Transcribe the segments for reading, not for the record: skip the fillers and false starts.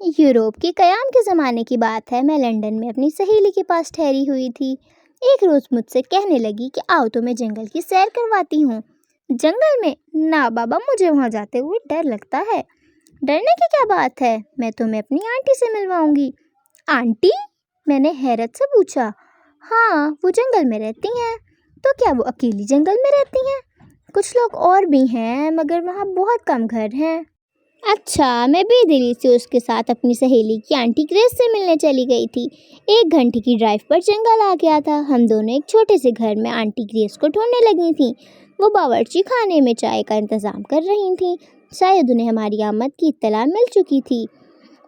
Europe کے قیام کے زمانے کی بات ہے۔ میں لندن میں اپنی سہیلی کے پاس ٹھہری ہوئی تھی۔ ایک روز مجھ سے کہنے لگی کہ آؤ تمہیں جنگل کی سیر کرواتی ہوں۔ جنگل میں؟ نہ بابا، مجھے وہاں جاتے ہوئے ڈر لگتا ہے۔ ڈرنے کی کیا بات ہے، میں تمہیں اپنی آنٹی سے ملواؤں گی۔ آنٹی؟ میں نے حیرت سے پوچھا۔ ہاں، وہ جنگل میں رہتی ہیں۔ تو کیا وہ اکیلی جنگل میں رہتی ہیں؟ کچھ لوگ اور بھی ہیں، مگر وہاں بہت کم گھر ہیں۔ اچھا، میں بے دلی سے اس کے ساتھ اپنی سہیلی کی آنٹی گریس سے ملنے چلی گئی تھی۔ 1 گھنٹے کی ڈرائیو پر جنگل آ گیا تھا۔ ہم دونوں ایک چھوٹے سے گھر میں آنٹی گریس کو ڈھونڈنے لگی تھیں۔ وہ باورچی خانے میں چائے کا انتظام کر رہی تھیں۔ شاید انہیں ہماری آمد کی اطلاع مل چکی تھی۔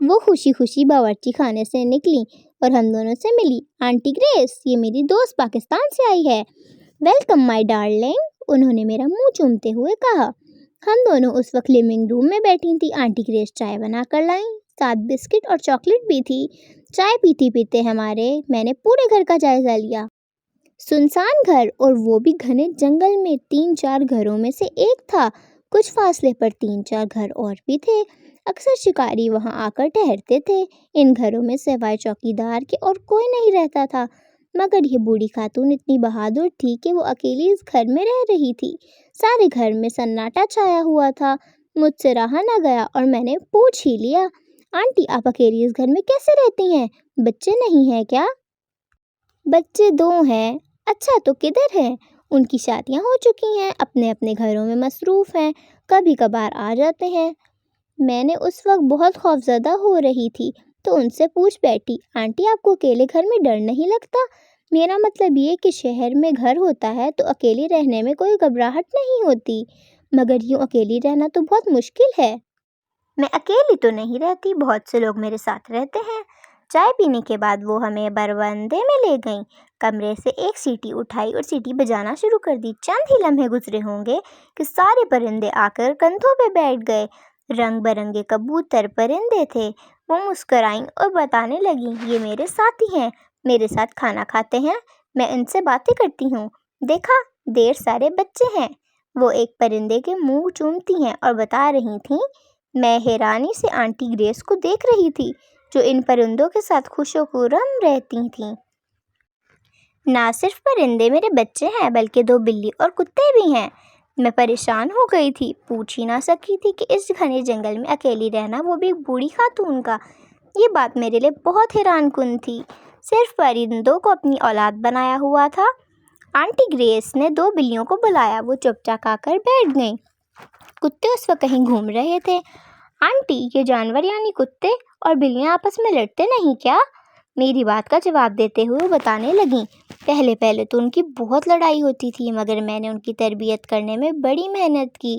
وہ خوشی خوشی باورچی خانے سے نکلیں اور ہم دونوں سے ملی۔ آنٹی گریس، یہ میری دوست پاکستان سے آئی ہے۔ ویلکم مائی ڈارلنگ، انہوں نے میرا منہ چومتے ہوئے کہا۔ ہم دونوں اس وقت لیونگ روم میں بیٹھی تھیں۔ آنٹی گریس چائے بنا کر لائیں، ساتھ بسکٹ اور چاکلیٹ بھی تھی۔ چائے پیتے پیتے میں نے پورے گھر کا جائزہ لیا۔ سنسان گھر، اور وہ بھی گھنے جنگل میں 3-4 گھروں میں سے ایک تھا۔ کچھ فاصلے پر 3-4 گھر اور بھی تھے۔ اکثر شکاری وہاں آ کر ٹہرتے تھے۔ ان گھروں میں سوائے چوکیدار کے اور کوئی نہیں رہتا تھا، مگر یہ بوڑھی خاتون اتنی بہادر تھی کہ وہ اکیلی اس گھر میں رہ رہی تھی۔ سارے گھر میں سناٹا چھایا ہوا تھا۔ مجھ سے رہا نہ گیا اور میں نے پوچھ ہی لیا، آنٹی آپ اکیلی اس گھر میں کیسے رہتی ہیں؟ بچے نہیں ہیں کیا؟ بچے 2 ہیں۔ اچھا، تو کدھر ہیں؟ ان کی شادیاں ہو چکی ہیں، اپنے اپنے گھروں میں مصروف ہیں، کبھی کبھار آ جاتے ہیں۔ میں نے اس وقت بہت خوفزدہ ہو رہی تھی تو ان سے پوچھ بیٹھی، آنٹی آپ کو اکیلے گھر میں ڈر نہیں لگتا؟ میرا مطلب یہ کہ شہر میں گھر ہوتا ہے تو اکیلی رہنے میں کوئی گھبراہٹ نہیں ہوتی، مگر یوں اکیلی رہنا تو بہت مشکل ہے۔ میں اکیلی تو نہیں رہتی، بہت سے لوگ میرے ساتھ رہتے ہیں۔ چائے پینے کے بعد وہ ہمیں برآمدے میں لے گئیں۔ کمرے سے ایک سیٹی اٹھائی اور سیٹی بجانا شروع کر دی۔ چند ہی لمحے گزرے ہوں گے کہ سارے پرندے آ کر کندھوں پہ بیٹھ گئے۔ رنگ برنگے کبوتر پرندے تھے۔ وہ مسکرائیں اور بتانے لگیں، یہ میرے ساتھی ہیں، میرے ساتھ کھانا کھاتے ہیں، میں ان سے باتیں کرتی ہوں۔ دیکھا، ڈھیر سارے بچے ہیں۔ وہ ایک پرندے کے منہ چومتی ہیں اور بتا رہی تھیں۔ میں حیرانی سے آنٹی گریس کو دیکھ رہی تھی، جو ان پرندوں کے ساتھ خوش و خرم رہتی تھیں۔ نہ صرف پرندے میرے بچے ہیں، بلکہ 2 بلی اور کتے بھی ہیں۔ میں پریشان ہو گئی تھی، پوچھ ہی نہ سکی تھی کہ اس گھنے جنگل میں اکیلی رہنا، وہ بھی ایک بوڑھی خاتون کا۔ یہ بات میرے لیے بہت حیران کن تھی۔ صرف پرندوں کو اپنی اولاد بنایا ہوا تھا۔ آنٹی گریس نے 2 بلیوں کو بلایا، وہ چپ چاپ آ کر بیٹھ گئیں۔ کتے اس وقت کہیں گھوم رہے تھے۔ آنٹی، یہ جانور یعنی کتے اور بلیاں آپس میں لڑتے نہیں کیا؟ میری بات کا جواب دیتے ہوئے بتانے لگیں، پہلے تو ان کی بہت لڑائی ہوتی تھی، مگر میں نے ان کی تربیت کرنے میں بڑی محنت کی۔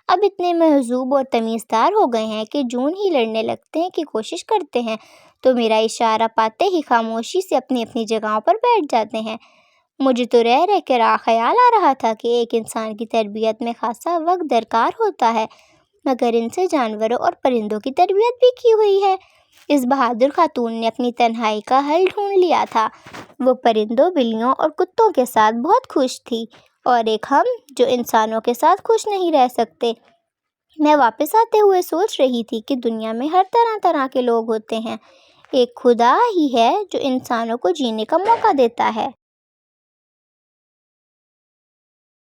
اب اتنے مہذوب اور تمیزدار ہو گئے ہیں کہ جون ہی لڑنے لگتے ہیں کہ کوشش کرتے ہیں تو میرا اشارہ پاتے ہی خاموشی سے اپنی اپنی جگہوں پر بیٹھ جاتے ہیں۔ مجھے تو رہ کر خیال آ رہا تھا کہ ایک انسان کی تربیت میں خاصا وقت درکار ہوتا ہے، مگر ان سے جانوروں اور پرندوں کی تربیت بھی کی ہوئی ہے۔ اس بہادر خاتون نے اپنی تنہائی کا حل ڈھونڈ لیا تھا۔ وہ پرندوں، بلیوں اور کتوں کے ساتھ بہت خوش تھی، اور ایک ہم جو انسانوں کے ساتھ خوش نہیں رہ سکتے۔ میں واپس آتے ہوئے سوچ رہی تھی کہ دنیا میں ہر طرح کے لوگ ہوتے ہیں، ایک خدا ہی ہے جو انسانوں کو جینے کا موقع دیتا ہے۔